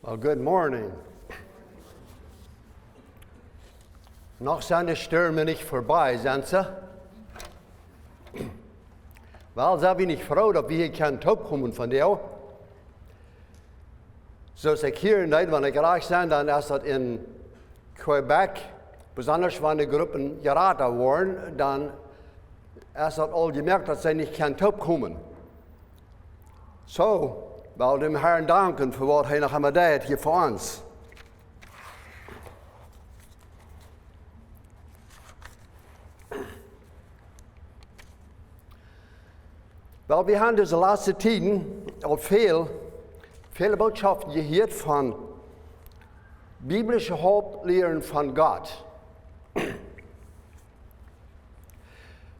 Well, good morning. Noch sind die Stürme nicht vorbei, sind sie? Wel, so bin ich froh, dass wir hier keinen Top kommen von dir. So als ich hier in Nederland, wenn ich reich bin, dann ist das in Quebec, besonders wenn die Gruppen geraten waren, dann ist das all gemerkt, dass sie nicht keinen Top kommen. So, weil dem Herrn danken für was er noch einmal tut hier für uns. Weil wir haben diese letzten Tiden auch viele Botschaften gehört von biblischen Hauptlehren von Gott.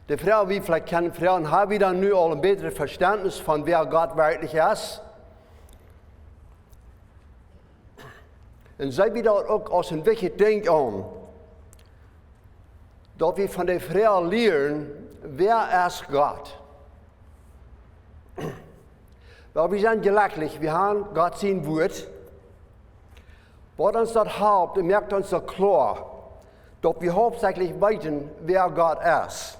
Die Frau, wie vielleicht kennen Frauen, haben wir dann nu al ein besseres Verständnis von wer Gott wirklich ist. Und sie wieder auch aus ein wichtiges Ding an, dass wir von der Frau lernen, wer ist Gott. Weil wir sind glücklich, wir haben Gott sein Wort. Was uns das halpt, merkt uns das klar, dass wir hauptsächlich wissen, wer Gott ist.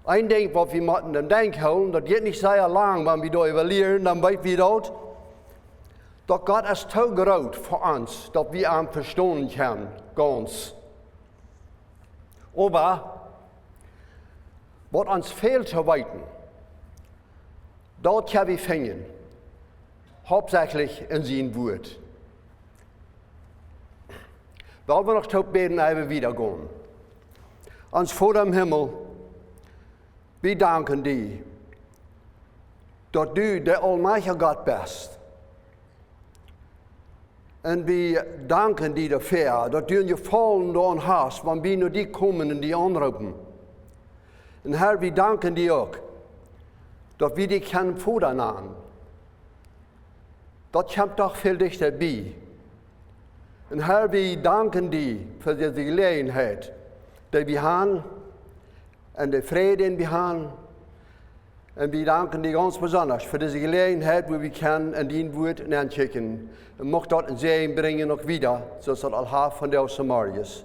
Ein Ding, was wir mit dem Denk holen, das geht nicht sehr lang, wenn wir darüber lernen, dann wissen wir das. Dass Gott ist zu groß für uns, dass wir ihn verstehen können, ganz. Aber, was uns fehlt zu wissen, dort können wir finden, hauptsächlich in sein Wort. Weil wir noch zu beten, eben wieder gehen. Uns Vater im Himmel, wir danken dir, dass du der allmächtige Gott bist. Und wir danken dir dafür, dass du ein Gefallen daran hast, wenn wir nur die kommen und die anrufen. Und Herr, wir danken dir auch, dass wir dich können fordern. Das kommt doch viel dichter bei. Und Herr, wir danken dir für diese Gelegenheit, die wir haben, und den Frieden, den wir haben. Und wir danken dir ganz besonders für diese Gelegenheit, wo wir können in dein Wort anschicken. Und mocht dort ein Segen bringen noch wieder, so dass das all von der Samarias.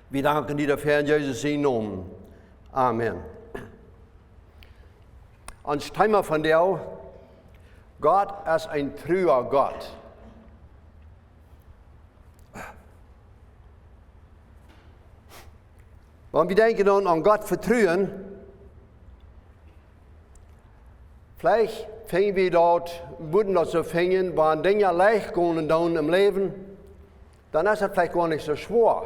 Wir danken dir dafür in Jesus' Namen. Amen. Ans Thema von dir, Gott ist ein truer Gott. Wenn wir denken an Gott vertrauen, vielleicht fingen wir dort, würden das so fingen, wenn Dinge leicht gehen dann im Leben, dann ist es vielleicht gar nicht so schwer.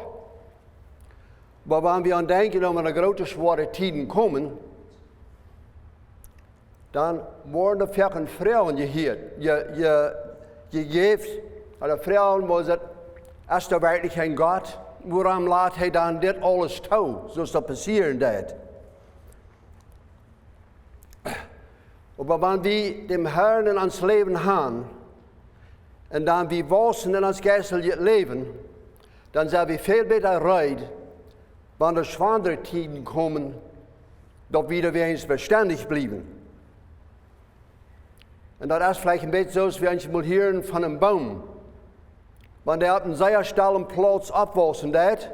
Aber wenn wir an denken, wenn große schwere Zeiten kommen, dann wurden viele Frauen gegeben, oder Frauen, wo sie, ist da wirklich ein Gott? Warum lässt er dann das alles zu, so dass das passieren wird? Aber wenn wir dem Herrn in uns Leben haben, und dann wir wachsen in uns geistliches Leben, dann sind wir viel besser bereit, wenn die schwere Zeiten kommen, dass wir wieder beständig bleiben. Und das ist vielleicht ein bisschen so, als wir einmal hören von einem Baum. Wenn der auf einem sehr steilen Platz abwachsen wird,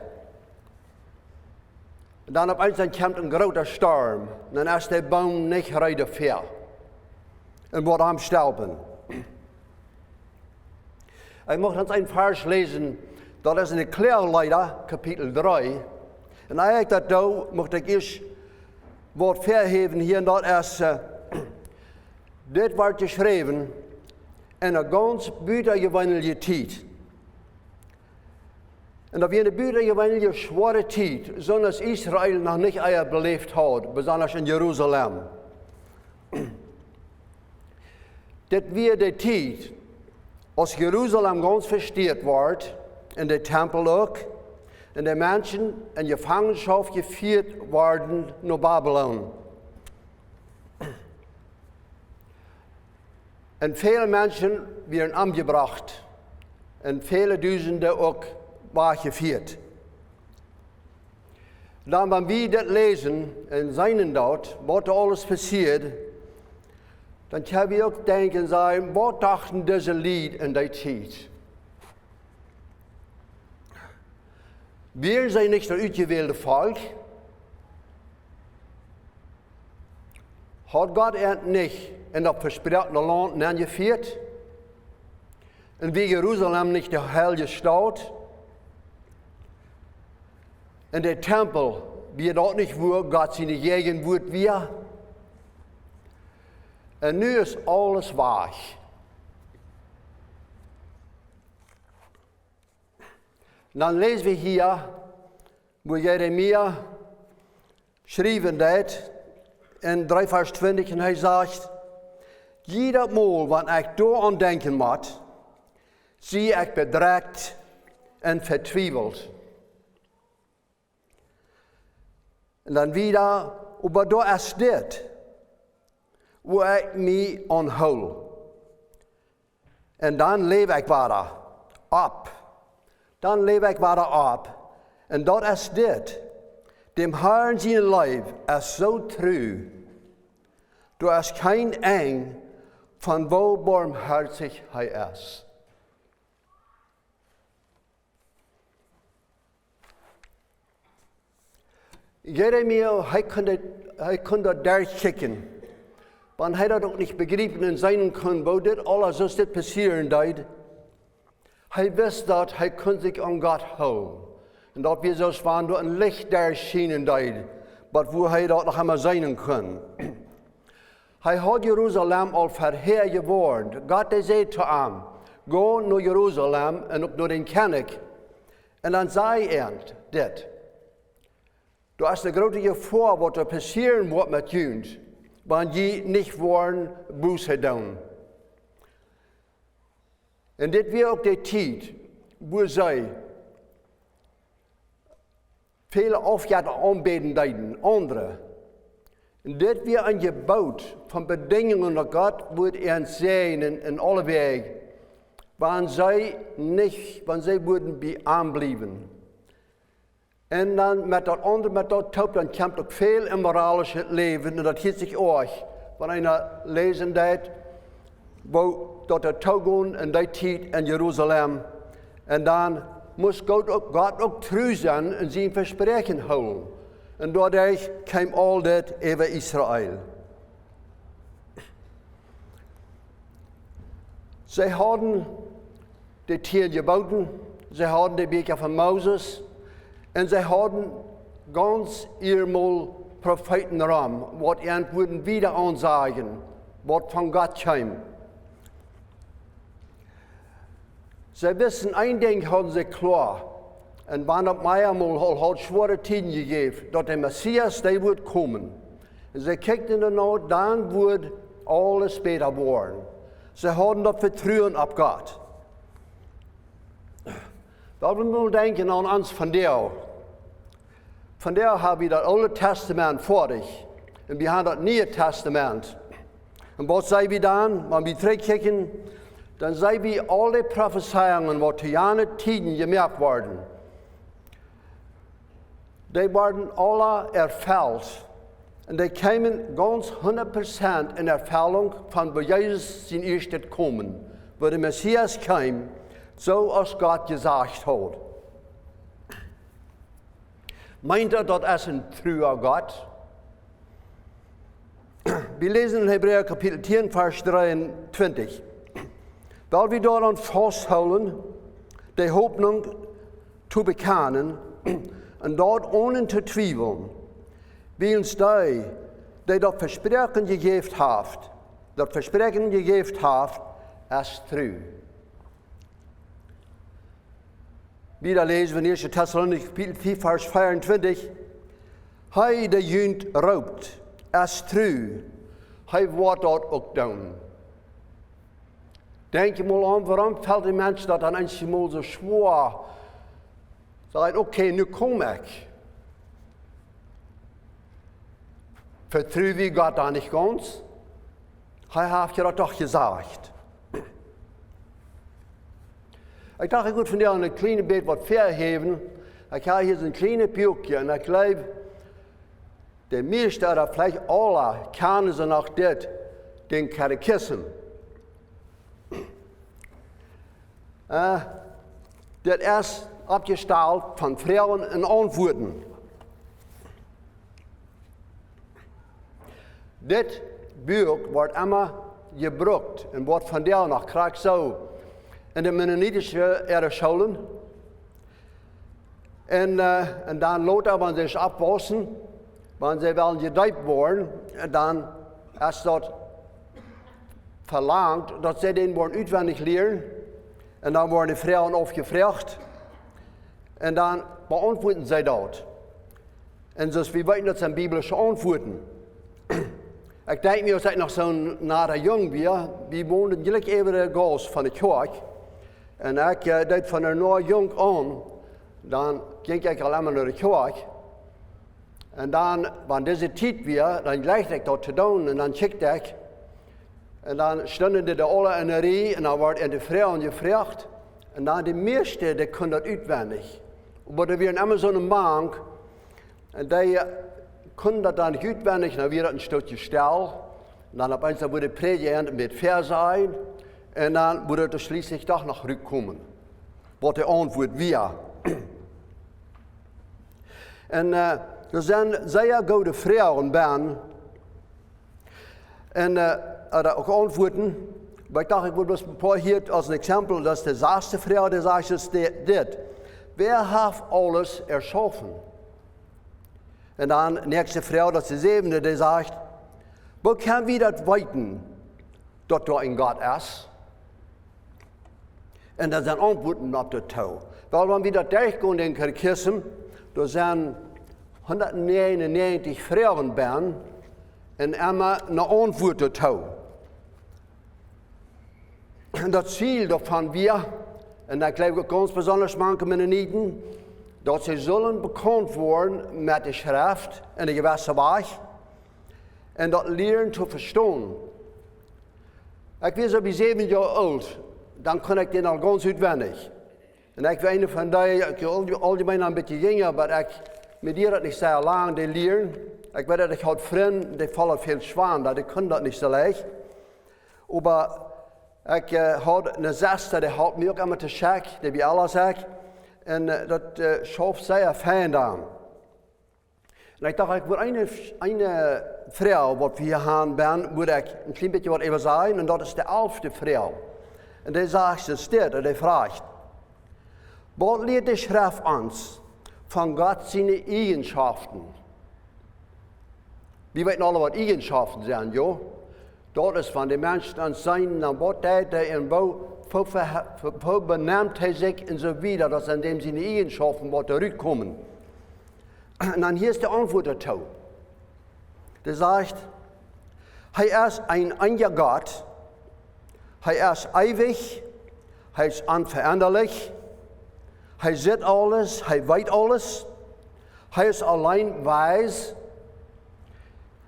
und dann auf einmal kommt ein großer Sturm, dann ist der Baum nicht ready dafür. Und wird am Sterben. Ich möchte uns einen Vers lesen, das ist in Klärleiter, Kapitel 3. Und eigentlich da möchte ich erst Wort verheben hier, und das ist, dit wordt geschreven in een ganz buitengewöhnliche Zeit. Und da wir eine buitengewöhnliche schwere Zeit, so dass Israel noch nicht belebt hat, besonders in Jerusalem. Das wird die Zeit, als Jerusalem ganz verstört wird, in der Tempel auch, und die Menschen in Gefangenschaft geführt werden nach Babylon. Und viele Menschen werden umgebracht und viele Tausende auch weggeführt. Dann, wenn wir das lesen in seinen dort, was da alles passiert, dann können wir auch denken, was dachten diese Lied in der Zeit? Wir sind nicht das ausgewählte Volk. Hat Gott nicht in das versprochene Land eingeführt? Und wie Jerusalem nicht der heilige Stadt? Und der Tempel, wie dort nicht wo Gott seine Gegenwart wir? Und nu ist alles wahr. Dan lesen wir hier, wo Jeremia schreiben dat in 3 Vers 20 und er sagt, jeder Mal, wann ich daran denken muss, zie ich bedrängt und vertwijfelt. Und dann wieder, aber da ist das, wo ich mich anhole. Und dann lebe ich weiter ab. Dann lebe ich weiter ab. Und das ist das. Dem Herrn sein Leib ist so treu. Du hast kein Eng, von wo barmherzig er ist. Jeremia, er konnte durchkicken. Want hij dat ook niet begrepen en zijn kon, wo dit alles als dit passieren deed. Hij wist dat hij kon zich aan God houden. En dat we zoals waren door een licht daar schijnen deed. Maar wo hij dat nog einmal zijn kon. Hij had Jeruzalem al verheer geworden. God zei te hem, ga naar Jeruzalem en ook naar den König. En dan zei hij dit. Du hast eine große Gefahr, was da passieren wird mit uns, wenn die nicht wollen, Buße tun. Und das wird auch die Zeit, wo sie viele Aufgaben anbeten deuten, andere. Und das wird ein Gebot von Bedingungen, dass Gott wird uns sehen in alle Wege, wenn sie würden bei ihm bleiben. En dan met dat andere, met dat taup, dan komt ook veel immoralische leven. En dat hield zich ook. Wanneer je lezen dat, dat er toegaan in die tijd in Jeruzalem. En dan moest God ook trouw zijn en zijn verspreken houden. En daardoor kwam al dit over Israël. Zij hadden de 10 geboden, zij hadden de Beker van Moses. En zij hadden ganz eenmaal Propheten ram, wat ihnen würden wieder ansagen, wat von Gott kwam. Sie wissen, ein Ding haben sie klar. Und wann auf mij einmal hat schwere Tiden gegeben, dass der Messias, der wird kommen. Und sie kiekten danach, dann wird alles besser worden. Sie hadden das Vertrauen auf Gott. Dat we moeten denken aan ons vandaag. Vandaag hebben we dat Oude Testament voor zich. En we hebben dat Nieuwe Testament. En wat zijn we dan? Als we terugkijken, dan zijn we alle prophezeiingen wat te jaren tijden gemerkt worden. Die worden alle erfüllt. En die kwamen ganz 100% in Erfüllung von wo Jesus zijn eerste komen. Wo der Messias kwam. So als Gott gesagt hat. Meint das ist ein treuer Gott? Wir lesen in Hebräer Kapitel 10, Vers 23. Weil wir daran festhalten, die Hoffnung zu bekennen und dort ohne zu zweifeln, wie uns die das Versprechen gegeben haben, ist treu. Wieder lesen wir in 1. Thessalonicher Kapitel 4, Vers 24. Hij der jünt raubt, ist treu. Hij wird dort auch tun. Denk je mal an, warum fällt die Menschen das dann einmal so schwer? Sagt, okay, nu kom ich. Vertrauen wir Gott da nicht ganz? Er hat ja das doch gesagt. Ich dachte, ich würde von dir ein kleines Bild was verheben. Ich habe hier so ein kleines Büchchen und ich glaube, der meiste oder vielleicht alle kennen sie noch das, den Katechismus. Das ist opgesteld van vrouwen en antwoorden. Dit boek wordt immer gebruikt en wordt vandaag nog graag zo in de Mennonitische scholen. En dan later, wanneer ze afwassen, wanneer ze wel gedijpt worden, dan is dat verlangt dat ze den worden uitwendig leren. En dan worden de vrouwen afgevraagd. En dan beantwoorden zij dat. En dus we weten dat zijn biblische antwoorden. Ik denk me, als ik nog zo'n nare jong was, we woonden gelijk even de gaas van de kerk. En ik deed van een nou jong aan, dan ging ik alleen maar naar de kerk. En dan, wanneer deze tijd weer, dan legde ik dat te doen en dan checkte ik. En dan stonden de alle in een rij en dan werden de vrouwen gevraagd. En dan de meeste, die konden dat uitwendig. Maar er weer immer zo'n bank. En die konden dat dan uitwendig, dan weer een stukje stel. En dan op eens wordt de preek met vers zijn. En dan wordt het er schließlich toch nog terugkomen. Wat de antwoord weer. En er zijn zeer goede vrouwen bij. En ook antwoorden. Maar ik dacht, ik wil dus een paar hier als een exempel. Dat is de zesde vrouw, die zegt dus dit. Wer heeft alles erschaffen? En dan de nächste vrouw, dat is de zevende, die zegt. Hoe kan we dat weten, dat er een God is? En dat zijn antwoorden op de touw. Wel, wanneer we dat durchgaan in Kirchen, er zijn 199 vrouwen bij en immer een antwoord te touw. En dat ziel daarvan weer, en dat geloof ik ganz besonders manche Mennoniten, dat ze zullen bekend worden met de schrift in de gewisse weg en dat leren te verstaan. Ik was op 7 jaar oud, dan kon ik den al ganz uitwendig. En ik was een van die, ik algemeen een beetje jonger, maar ik met die dat niet zo lang die leren. Ik weet dat ik had vrienden, die vallen veel zwaar, dat ik kon dat niet zo leicht. Maar ik had een zuster, die helpt me ook immer te checken, die bij alles zegt. En dat schoof zeer fijn aan. En ik dacht, ik wil een vrouw, wat we hier gaan ben, moet ik een klein beetje wat even zeggen. En dat is de 11e vrouw. En die zegt dus dit, en die vraagt. Wat leert de schrift ons van God zijn eigenschappen? We weten alle wat eigenschappen zijn, joh. Dat is van de mensen aan zijn, en wat deed hij en hoe benammt hij zich en zo wieder. Dat zijn dem zijn eigenschappen wat eruit komen. En dan hier is de antwoord ertoe. Die zegt, hij is een echter God. Hij is eeuwig. Hij is onveranderlijk. Hij ziet alles. Hij weet alles. Hij is alleen wijs.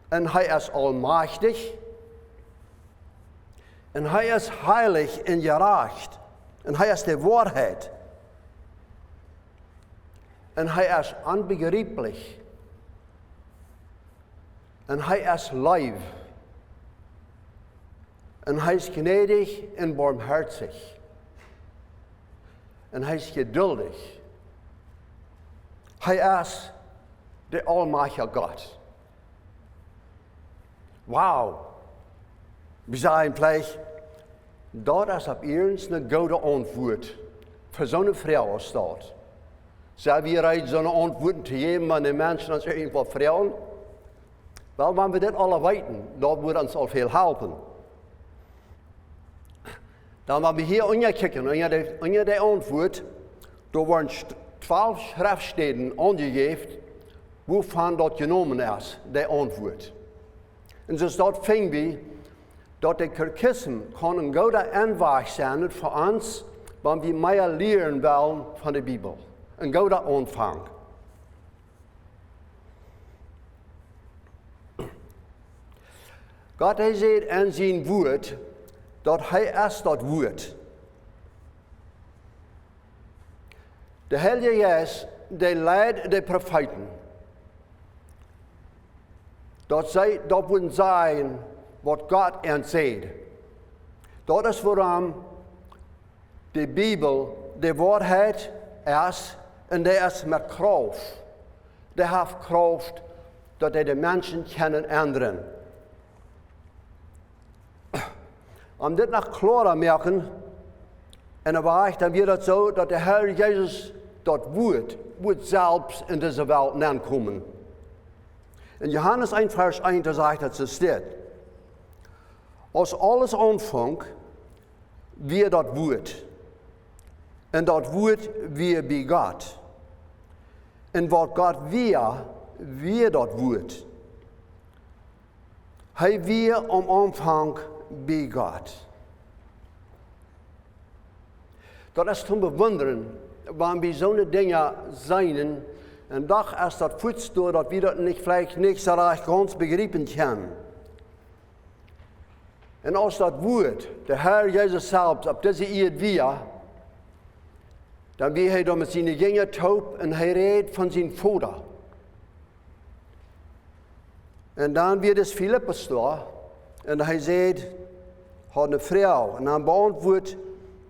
En hij is almachtig. En hij is heilig en gerecht. En hij is de waarheid. En hij is onbegrijpelijk. En hij is lief. En hij is gnädig en barmherzig. En hij is geduldig. Hij is de almachtige God. Wauw. We zijn vielleicht, dat is op eens een goede antwoord voor zo'n vrouw als dat. Zijn we bereid zo'n antwoord te geven aan de mensen als irgendwo vrouwen? Wel, wanneer we dit alle weten, dat wordt ons al veel helpen. Dan wanneer we hier onderkijken, onder de antwoord, er worden 12 schriftsteden aangegeven, waarvan dat genomen is, de antwoord. En dus dat vinden we, dat de Kirchen kan een goede aanweg zijn voor ons, wanneer we meer leren willen van de Bijbel. Een goede aanvang. God hij zegt in zijn woord, dat hij is dat woord. De Heilige Geest, die leidt de profeten. Dat moet zijn wat God hen zegt. Dat is waarom de Bijbel, de waarheid is, en dat is met kracht. Dat heeft kracht dat hij de mensen kunnen ändern. Om dit nog klarer te maken, en dan war weer dat zo, dat de Heer Jezus dat woord zelfs in deze wereld aankomen. In Johannes 1, vers 1, da sagt het zo staat. Als alles aanvangt, wie dat woord. En dat woord weer bij God. En wat God weer dat woord. Hij weer om aanvang bij God. Dat is te bewonderen, wanneer bij zo'n dingen zijn. En dag is dat voetstoel dat we dat vielleicht niet zo recht ganz begrijpen kunnen. En als dat woord, de Heer Jezus zelf, op deze eerd weer, dan wie hij dan met zijn gingen taub en hij redt van zijn vader. En dan weer is Filippus daar en hij zegt, had een vrouw. En dan beantwoordt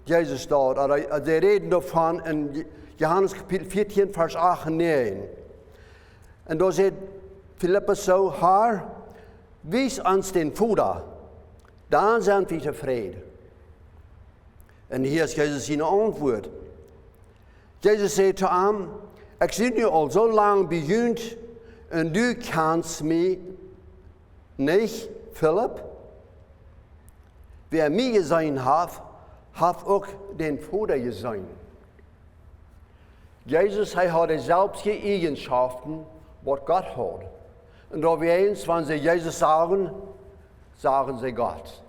Jezus daar, ze reden daarvan in Johannes kapitel 14, vers 8 en 9. En daar zegt Filippus zo, Heer, wijs ons den Vader, dan zijn we tevreden. En hier is Jezus zijn antwoord. Jezus zei te hem, ik zie nu al zo lang bejunt en du kannst mij niet, Philipp. Wer mij gezien heeft ook den Vader gezien. Jezus hij had dezelfde eigenschappen wat God had. En dat we eens, wanneer ze Jezus sagen, sagen ze God.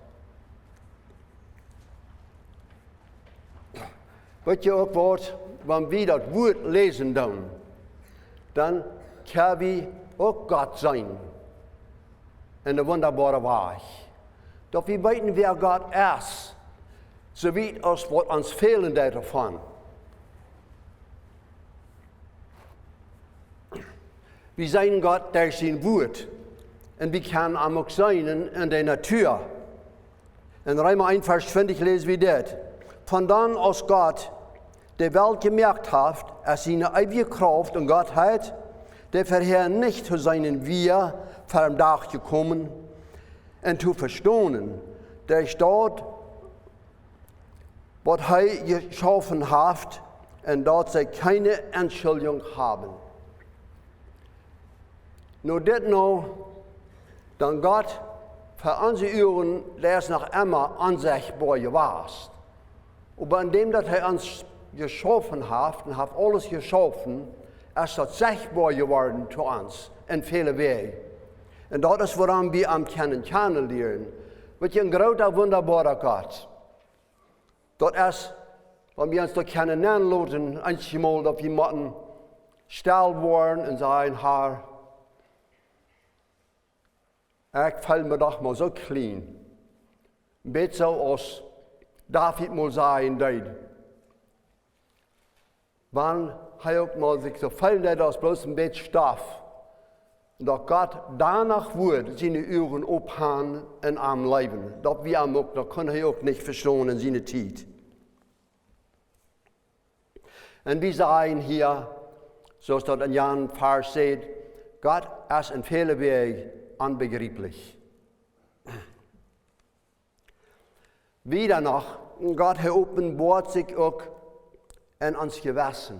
Weet je ook wat, wanneer we dat woord lezen dan kan we ook God zijn. In de wonderbare weg. Dat we weten wie God is. Zo weet als wat ons velen daarvan. We zijn God door zijn woord. En we kunnen hem ook zijn in de natuur. In Römer 1, vers 20 lezen we dit. Van dan als God de welt gemerkt heeft, als zijn eeuwige kracht en Gottheit, der verheer nicht zu seinen Wir vor dem Dach gekommen und zu verstehen, der staat was hij geschaffen hat und dat sie keine Entschuldigung haben. Nur dit nou, dan Gott für unsere Uhren, der ist noch immer unsichtbar gewesen. Aber indem dat hij uns geschaffen hat und hat alles geschaffen, ist das sichtbar geworden zu uns in vielen Wegen. Und das ist, woran wir am kennenlernen. Wat je een grote, wunderbare Gott. Dat is, wenn wir uns da kennenlernen, einmal, dass wir müssen still worden und sagen, Herr, ich fühle mich doch mal so klein. Ein bisschen so, als David mal sagen, wann hij ook mal sich so viel nicht als bloß ein bisschen Stoff. Und dass Gott danach wird, seine Uhren abhauen in am Leben. Das wir am auch, das kann er auch nicht verstehen in seiner Zeit. Und wir sagen hier, so ist das in Jan Vers steht, Gott ist in vielen Wegen unbegreiflich. Wieder noch, Gott hat offenbart sich auch in uns Gewissen.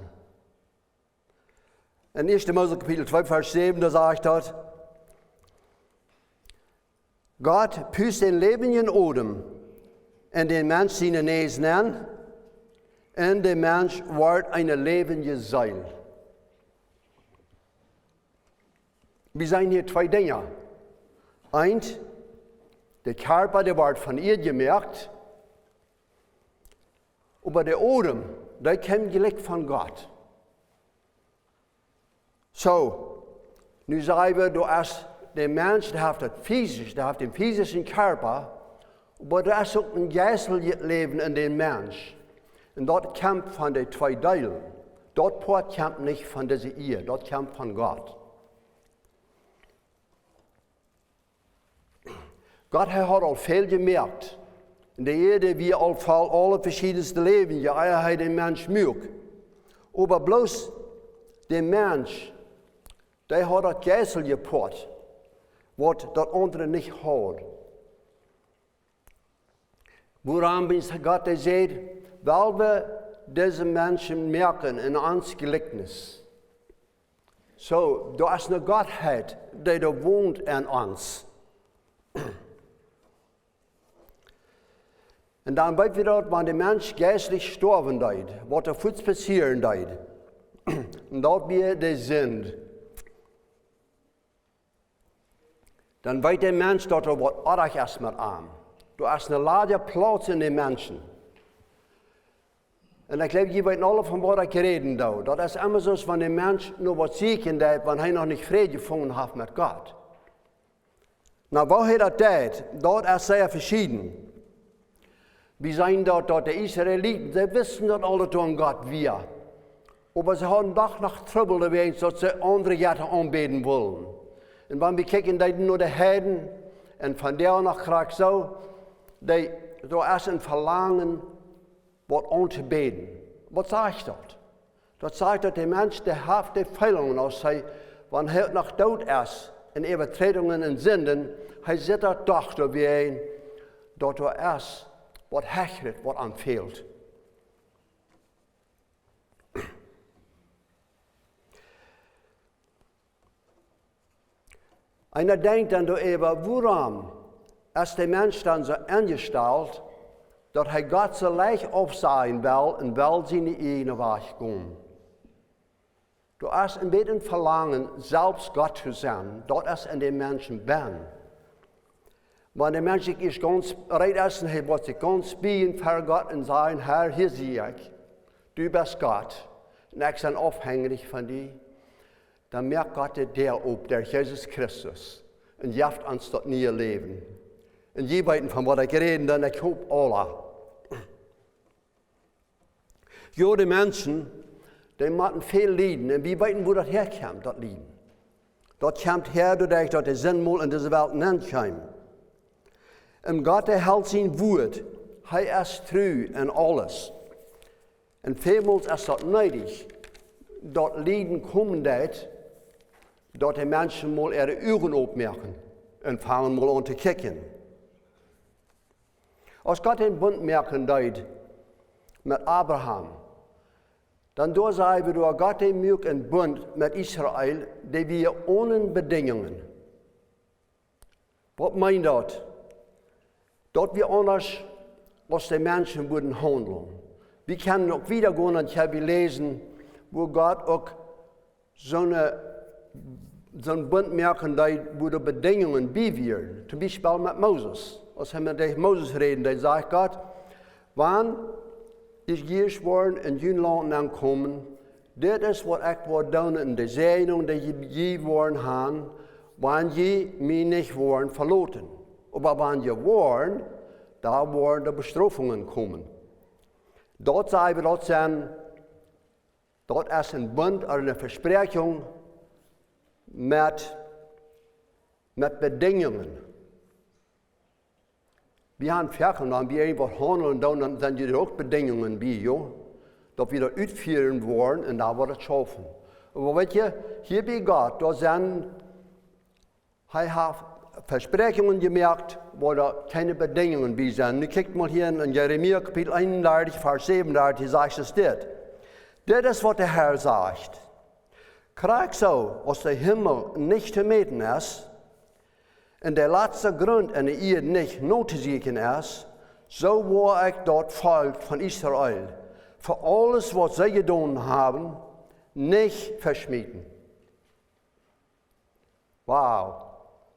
In 1. Mose Kapitel 2, Vers 7, da sagt dort, Gott pust den lebenden Odem in den Mensch seine Näsen an, und der Mensch wird eine lebende Seele. Wir sehen hier zwei Dinge. Eins, der Körper, der wird von ihr gemerkt, aber der Odem, der kommt gleich von Gott. So, nu sagen wir, du hast der Mensch, der hat den physischen Körper, aber da ist auch ein geistliches Leben in den Mensch. Und dort kämpft von den zwei Teilen. Dort kämpft nicht von dieser Ehe, dort kämpft von Gott. Gott hat al viel gemerkt. In der Erde, wie alle verschiedenste Leben, ja, er hat den Mensch mögt. Aber bloß der Mensch, der hat das Geisel gepackt, was das andere nicht hat. Woran ist Gott, der sagt, weil wir diese Menschen merken in uns Gleichnis. So, da ist eine Gottheit, die da wohnt in uns. Und dann weet wir dort, wenn der Mensch geistlich sterben deed, was er voets passieren deed. Und dort wir der sind. Dann weet der Mensch dort, was arg ist mit ihm. Du hast eine Lage Platz in den Menschen. Und ich glaube, ihr wisst alle, von was ich reden da. Das ist immer so, wenn der Mensch nur was sieht, wenn er noch nicht Friede gefunden hat mit Gott. Na, woher das geht, dort ist sehr verschieden. Wir sehen dort die Israeliten, sie wissen dort alle an Gott wir. Aber sie haben doch noch Trouble dabei, dass sie andere Götter anbeten wollen. Und wenn wir gucken, die nur die Heiden, und von der noch krieg so, da ist ein Verlangen, was anzubeten. Was sagt das? Das sagt, dass der Mensch, der hat die Fehlungen aus sich, wenn er noch tot ist, in Übertretungen und Sünden, er sieht das doch dabei, dass er ist, was hechtet, was ihm fehlt. Einer denkt dann darüber, warum ist der Mensch dann so eingestellt, dass er Gott so leicht aufsehen will und will seine eigene Weg gehen. Du hast ein bisschen Verlangen, selbst Gott zu sein, das ist in den Menschen bin. Wenn der Mensch ist ganz bereit ist, und er wird sich ganz biegen für Gott und sagen, Herr, hier sehe ich, du bist Gott, und ich bin abhängig von dir, dann merkt Gott der ob, der Jesus Christus, und jaft uns das neue Leben. Und je weiten von was ich rede, dann ich hoffe alle. Ja, die Menschen, die machen viel Leiden, und wir wissen, wo das herkommt, das Leiden. Das kommt her, dadurch, dass der Sinnmal in dieser Welt nicht kommt. Und Gott erhält sein Wort, er ist treu in alles. Und vielmals ist das nötig, dass Leiden kommen wird, dass die Menschen mal ihre Augen aufmerken und fangen mal an zu kicken. Als Gott den Bund merken deed mit Abraham, dann sagen wir, Gott mögt einen Bund mit Israel, der wir ohne Bedingungen. Was meint das? Dass wir anders als die Menschen würden handeln. Wir können auch wieder gehen und ich habe gelesen, wo Gott auch so einen Bund merken, wo die Bedingungen bewirren. Zum Beispiel mit Moses. Als wir mit Moses reden, dann sagt Gott, wann ich geschworen in jün Land ankommen, das ist, was ich will tun in der Segnung, die je worden haben, wenn je mich nicht worden verloren. Aber wenn je waren, da werden die Bestrafungen kommen. Dort sagen wir, dort ist ein Bund oder eine Versprechung mit Bedingungen. Wir haben Ferkel, wenn wir einfach handeln, dann sind die auch Bedingungen bei, jo? Dass wir das ausführen wollen und da wird es schaffen. Aber weißt du, hier bei Gott, da sind, er hat Versprechungen gemerkt, wo da keine Bedingungen bei sind. Nu kijkt mal hier in Jeremia Kapitel 31, Vers 37, sagt es dit. Dit ist, was der Herr sagt. Krieg so, als der Himmel nicht zu meten ist, und der letzte Grund in der Erde nicht notizieren ist, so war ich dort Volk von Israel, für alles, was sie getan haben, nicht verschmieden. Wow,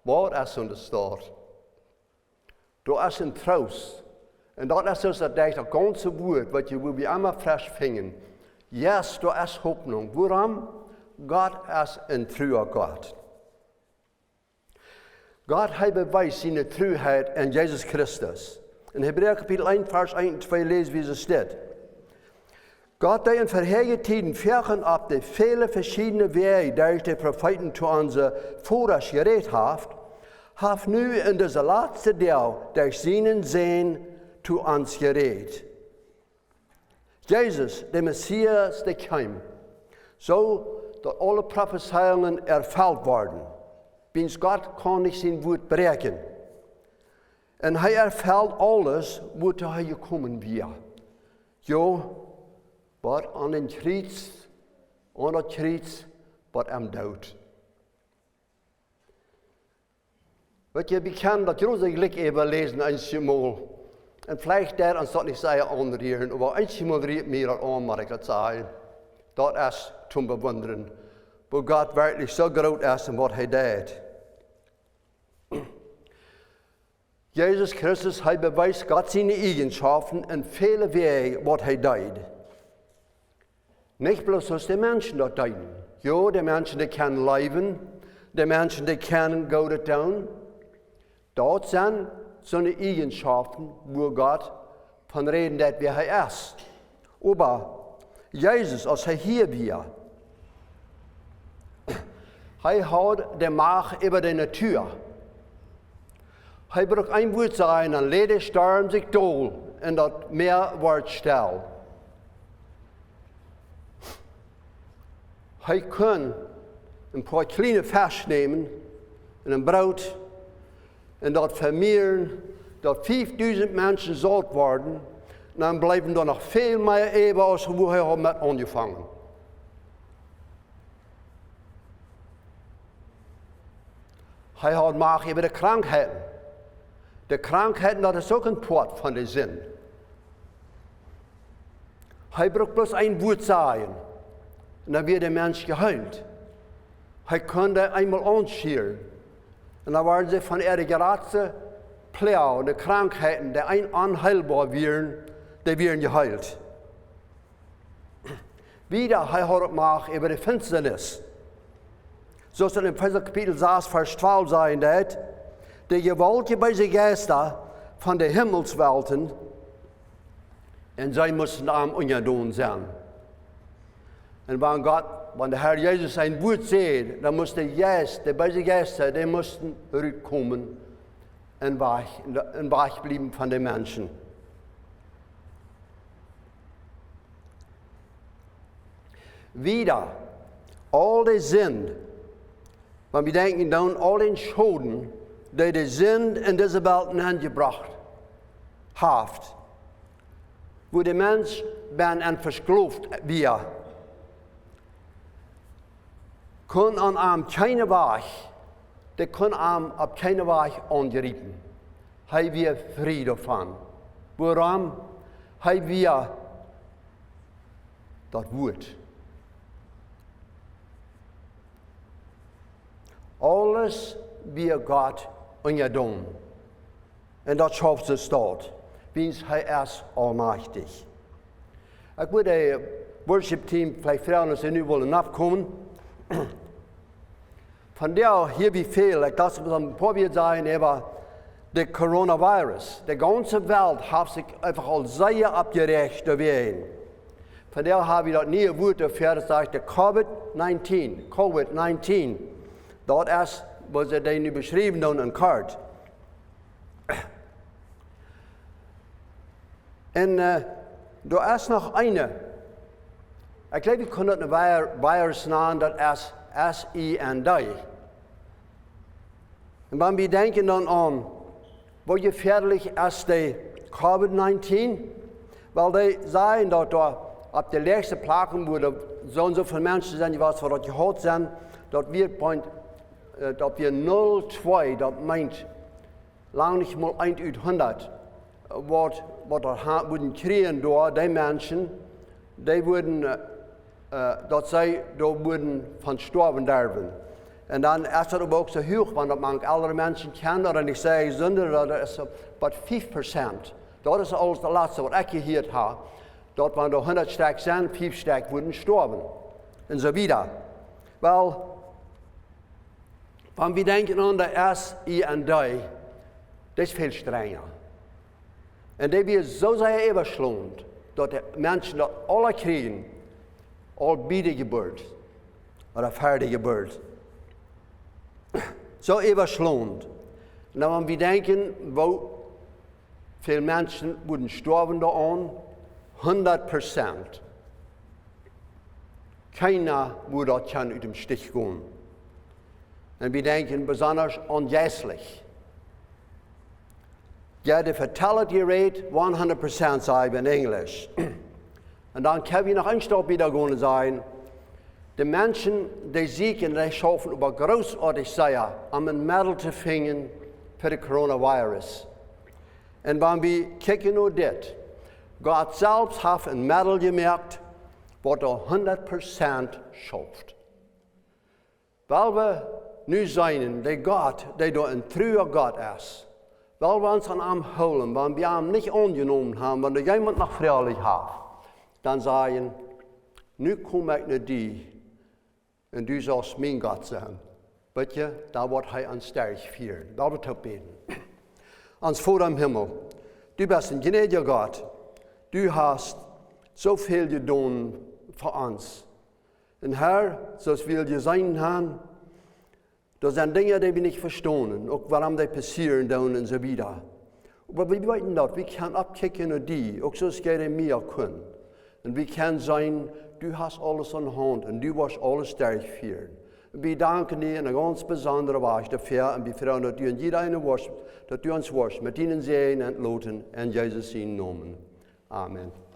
was ist uns dort? Da ist ein Trost. Und das ist das ganze Wort, was wir immer frisch finden. Yes, da ist Hoffnung. Warum? Gott ist ein treuer Gott. Gott hat beweist seine Treuheit in Jesus Christus. In Hebräer Kapitel 1, Vers 1 und 2 lesen wir es steht. Gott, der in vorherigen Tiden Fächen ab die viele verschiedene Wege, durch die Propheten zu unser Vorrecht geredet hat nu in dieser letzten Teil durch seinen Sehen zu uns geredet. Jesus, der Messias, der kwam, so dat alle Prophezeiungen erfüllt worden. Bins Gott kon nicht sein Wort brechen. Und er erfüllt alles, wat er gekommen wäre. Ja, wat an den Kreuz, an dat Kreuz, wat am daut. Wat je bekend, dat große Glück even lesen, einmal. Und vielleicht der, als dat nicht sei anderen, aber einmal riet mir dat an, maar ik dat zei. Dat is zum bewunderen, wo Gott wirklich so groß ist und was er deed. Jesus Christus, hij beweist Gott seine Eigenschaften in viele Wege, was er deed. Nicht bloß, was die Menschen dort deeden. Ja, die Menschen, die können leben, die Menschen, die können Gutes tun. Dort sind seine Eigenschaften, wo Gott von reden, dass wer er ist. Aber Jesus, als er hier war, er hat die Macht über die Natur. Er braucht ein Wort sein, dann lädt der Sturm sich dohl und das Meer wird still. Er kann ein paar kleine Fisch nehmen und ein Brot und das vermehren, dass 5000 Menschen satt werden, und dann bleiben da noch viel mehr über, als wo er mit angefangen hat. Er hat Macht über die Krankheiten. Die Krankheiten, das ist auch ein Port von der Sinn. Er braucht bloß ein Wort sagen, und dann wird der Mensch geheilt. Er konnte einmal anschieren, und dann waren sie von ihrer geraten Plau, die Krankheiten, die unheilbar wären, die werden geheilt. Wieder, er hat Macht über die Finsternis. So ist es in Kapitel 6, Vers 12 sein, dass die gewaltige Geister von den Himmelswelten, und sie mussten am Ungedoen sein. Und wenn der Herr Jesus sein Wort sieht, dann muss die böse Geister, die mussten zurückkommen und wach bleiben von den Menschen. Wieder, all die sind, wenn wir denken an all den Schulden, die sind in dieser Welt angebracht haben, wo der Mensch versklavt wird, kann an einem keinen Weg, der kann einem auf keinen Weg angreifen. Hij wir Friede davon. Warum? Hij wir das Wort. Alles wie Gott ungedom. Und das schafft es dort. Wie er ist allmächtig. Ich würde das Worship-Team vielleicht fragen, dass sie nu wollen nachkommen. Von der hier wie viel, ich lasse es ein paar Mal sein, über der Coronavirus. Die ganze Welt hat sich einfach als sehr abgerecht gewesen. Von der habe ich das nie Wort dafür, das sagt der Covid-19. Dort ist, was er denn beschrieben hat, in Kart. Und da ist noch eine. Ich glaube, ich kann das ein Virus nennen, das ist S-I-N-D. Und wenn wir denken dann an, wie gefährlich ist die Covid-19, weil die sagen, dass da auf der letzten Plagen, wo da so und so viele Menschen sind, die was dort gehört sind, dass wir 0,2, das meint lang nicht mal 1 uit 100, was würden kriegen da, die Menschen, die würden, dass sie da würden von sterben derben. Und dann ist das aber auch so hoch, wenn das manche andere Menschen kennen, oder nicht sagen, sondern das ist aber 5%. Das ist alles das Letzte, was ich gehört habe. Dort, wenn da 100 Stück sind, 5 Stück würden sterben. Und so wieder. Weil, wenn wir denken an der S-I-N-D, das ist viel strenger. Und die wird so sehr überschlund, dass die Menschen das alle kriegen, all Wiedergeburt oder Fertiggeburt. So überschlund. Und wenn wir denken, wo viele Menschen würden sterben da an, 100%. Keiner moet dat kan uit dem Stich gaan. En we denken besonders onjässlich. Ja, de fatality rate 100% zei in Englisch. En dan kan we nog een stap wieder gaan zijn. De mensen die zieken, die schaffen über großartig zijn om een middel te vinden voor de coronavirus. En wanneer we kijken naar dit, Gott selbst heeft een middel gemaakt wat er 100% schafft. Weil we nu zijn, die Gott, die door een truer Gott is, weil we ons aan hem houden, wanneer we hem niet aangenomen hebben, wanneer jemand nog vrijelijk heeft, dan zeggen, nu kom ik naar die, en du zult mijn God zijn. Weet je, daar wordt hij ons sterk vieren. Laten we het beten. Ons Vader im Himmel, du bist een gnädiger Gott. Du hast zoveel gedaan voor ons. En Herr, zoals we je zijn hebben, dat zijn dingen die we niet verstaan, ook waarom die passeren dan en zo wieder. Maar we weten dat, we kunnen opkijken naar die, ook zoals jij meer kunt. En we kunnen zijn, du hast alles aan de hand en du was alles sterk vieren. We danken je in een ganz bijzondere wijze dafür en we vragen dat u in iedereen was, dat u ons was met ihnen zijn en loten en Jezus zijn namen. Amen.